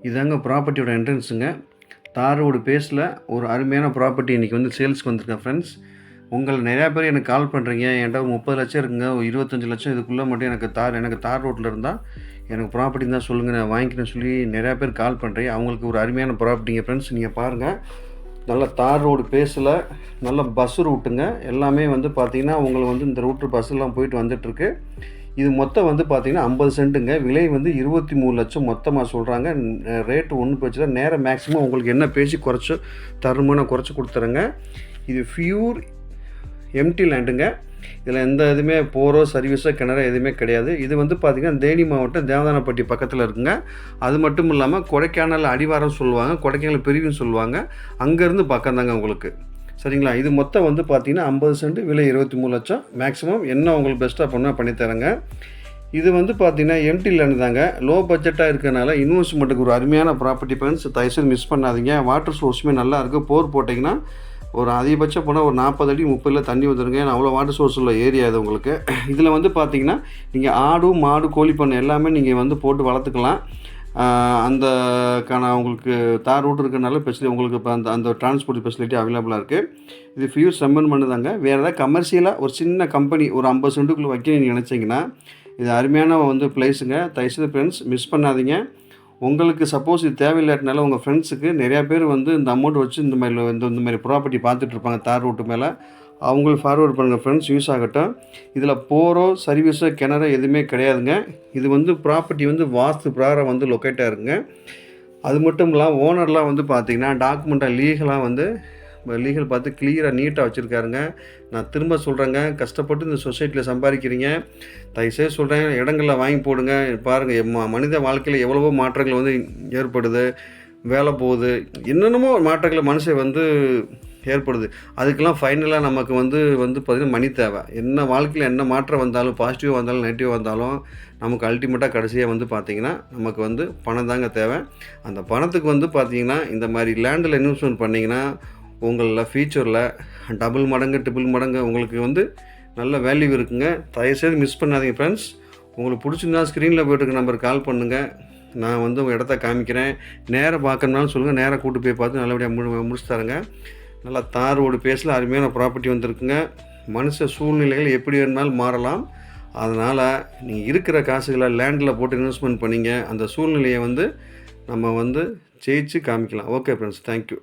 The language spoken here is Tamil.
இதாங்க ப்ராப்பர்ட்டியோட என்ட்ரன்ஸுங்க. தார் ரோடு பேஸில் ஒரு அருமையான ப்ராப்பர்ட்டி இன்றைக்கி வந்து சேல்ஸ்க்கு வந்திருக்கேன் ஃப்ரெண்ட்ஸ். உங்கள் நிறையா பேர் எனக்கு கால் பண்ணுறீங்க, என்கிட்ட 30 லட்சம் இருக்குங்க, 25 லட்சம் இதுக்குள்ளே மட்டும் எனக்கு தார் ரோட்டில் இருந்தால் எனக்கு ப்ராப்பர்ட்டி தான் சொல்லுங்கள், நான் வாங்கிக்கிறேன்னு சொல்லி நிறையா பேர் கால் பண்ணுறீங்க. அவங்களுக்கு ஒரு அருமையான ப்ராப்பர்ட்டிங்க ஃப்ரெண்ட்ஸ். நீங்கள் பாருங்கள், நல்ல தார் ரோடு பேஸில் நல்ல பஸ் ரூட்டுங்க. எல்லாமே வந்து பார்த்திங்கன்னா உங்களுக்கு வந்து இந்த ரூட்டு பஸ்ஸெல்லாம் போயிட்டு வந்துட்டுருக்கு. இது மொத்தம் வந்து பார்த்திங்கன்னா 50 சென்ட்டுங்க. விலை வந்து 23 லட்சம் மொத்தமாக சொல்கிறாங்க. ரேட்டு ஒன்றும் பிரச்சனை, நேரம் மேக்ஸிமம் உங்களுக்கு என்ன பேசி குறைச்சி தருமோ நான் குறைச்சி கொடுத்துறேங்க. இது பியூர் எம்டி லேண்டுங்க. இதில் எந்த இதுவுமே போரோ சர்வீஸோ கிணறோ எதுவுமே கிடையாது. இது வந்து பார்த்திங்கன்னா தேனி மாவட்டம் தேவதானப்பட்டி பக்கத்தில் இருக்குங்க. அது மட்டும் இல்லாமல் கொடைக்கானல் அடிவாரம் சொல்லுவாங்க, கொடைக்கானல் பிரிவுன்னு சொல்லுவாங்க. அங்கேருந்து பக்கம் தாங்க உங்களுக்கு. சரிங்களா? இது மொத்தம் வந்து பார்த்திங்கன்னா 50 சென்ட், விலை 23 லட்சம். மேக்ஸிமம் என்ன உங்களுக்கு பெஸ்ட்டாக பண்ணால் பண்ணித்தரேங்க. இது வந்து பார்த்திங்கன்னா எம்டி லேண்டு தாங்க. லோ பட்ஜெட்டாக இருக்கிறனால இன்வெஸ்ட்மெண்ட்டுக்கு ஒரு அருமையான ப்ராப்பர்ட்டி ஃப்ரெண்ட்ஸ். தயவுசெய்து மிஸ் பண்ணாதீங்க. வாட்டர் சோர்ஸுமே நல்லா இருக்குது. போர் போட்டிங்கன்னா ஒரு அதிகபட்சம் போனால் ஒரு 40 அடி 30 தண்ணி வந்துடுங்க. ஏன்னா அவ்வளோ வாட்டர் சோர்ஸ் உள்ள ஏரியா இது உங்களுக்கு. இதில் வந்து பார்த்திங்கன்னா நீங்கள் ஆடு மாடு கோழி பண்ணை எல்லாமே நீங்கள் வந்து போட்டு வளர்த்துக்கலாம். அந்தக்கான உங்களுக்கு தார் ரூட் இருக்கிறனால ஸ்பெஷலி உங்களுக்கு இப்போ அந்த டிரான்ஸ்போர்ட் ஃபெசிலிட்டி அவைலபிளாக இருக்குது. இது பியூர் செம்மண் மண்ணு தாங்க. வேறு ஏதாவது கமர்ஷியலாக ஒரு சின்ன கம்பெனி ஒரு 50 சென்ட்டுக்குள்ளே வைக்க நீங்கள் நினச்சிங்கன்னா இது அருமையான வந்து பிளேஸுங்க. தயவுசெய்து ஃப்ரெண்ட்ஸ் மிஸ் பண்ணாதீங்க. உங்களுக்கு சப்போஸ் இது தேவையில்லாட்டினால உங்கள் ஃப்ரெண்ட்ஸுக்கு நிறையா பேர் வந்து இந்த அமௌண்ட் வச்சு இந்த மாதிரி ப்ராப்பர்ட்டி பார்த்துட்ருப்பாங்க தார் ரூட்டு மேலே. அவங்களுக்கு ஃபார்வேர்ட் பண்ணுங்கள் ஃப்ரெண்ட்ஸ், யூஸ் ஆகட்டும். இதில் போரோ சர்வீஸோ கிணறோ எதுவுமே கிடையாதுங்க. இது வந்து ப்ராப்பர்ட்டி வந்து வாஸ்து பிரகாரம் வந்து லொக்கேட்டாக இருக்குங்க. அது மட்டும் இல்லாமல் ஓனர்லாம் வந்து பார்த்திங்கன்னா டாக்குமெண்ட்டாக லீகலாக வந்து லீகல் பார்த்து கிளியராக நீட்டாக வச்சுருக்காருங்க. நான் திரும்ப சொல்கிறேங்க, கஷ்டப்பட்டு இந்த சொசைட்டியில் சம்பாதிக்கிறீங்க, தயவுசெய்து சொல்கிறேன் இடங்களில் வாங்கி போடுங்க. பாருங்கள், மனித வாழ்க்கையில் எவ்வளவோ மாற்றங்கள் வந்து ஏற்படுது, வேலை போகுது, என்னென்னமோ மாற்றங்களை மனுஷன் வந்து ஏற்படுது. அதுக்கெல்லாம் ஃபைனலாக நமக்கு வந்து பார்த்திங்கன்னா மணி தேவை. என்ன வாழ்க்கையில் என்ன மாற்றம் வந்தாலும், பாசிட்டிவாக வந்தாலும் நெகட்டிவாக வந்தாலும் நமக்கு அல்டிமேட்டாக கடைசியாக வந்து பார்த்திங்கன்னா நமக்கு வந்து பணம் தாங்க தேவை. அந்த பணத்துக்கு வந்து பார்த்திங்கன்னா இந்த மாதிரி லேண்டில் இன்வெஸ்ட்மெண்ட் பண்ணிங்கன்னா உங்களில் ஃபியூச்சரில் டபுள் மடங்கு ட்ரிபிள் மடங்கு உங்களுக்கு வந்து நல்ல வேல்யூ இருக்குங்க. தயவுசெய்து மிஸ் பண்ணாதீங்க ஃப்ரெண்ட்ஸ். உங்களுக்கு பிடிச்சிருந்தா ஸ்க்ரீனில் போய்ட்டுருக்க நம்பருக்கு கால் பண்ணுங்கள். நான் வந்து உங்கள் இடத்த காமிக்கிறேன். நேராக பார்க்கணுனாலும் சொல்லுங்கள், நேராக கூட்டு போய் பார்த்து நல்லபடியாக முடிச்சு தரேங்க. நல்லா தார் ரோடு பேஸில் அருமையான ப்ராப்பர்ட்டி வந்துருக்குங்க. மனுஷ சூழ்நிலைகள் எப்படி வேணுனாலும் மாறலாம். அதனால் நீங்கள் இருக்கிற காசுகளை லேண்டில் போட்டு இன்வெஸ்ட்மெண்ட் பண்ணிங்க. அந்த சூழ்நிலையை வந்து நம்ம வந்து ஜெயிச்சு காமிக்கலாம். Okay friends, thank you.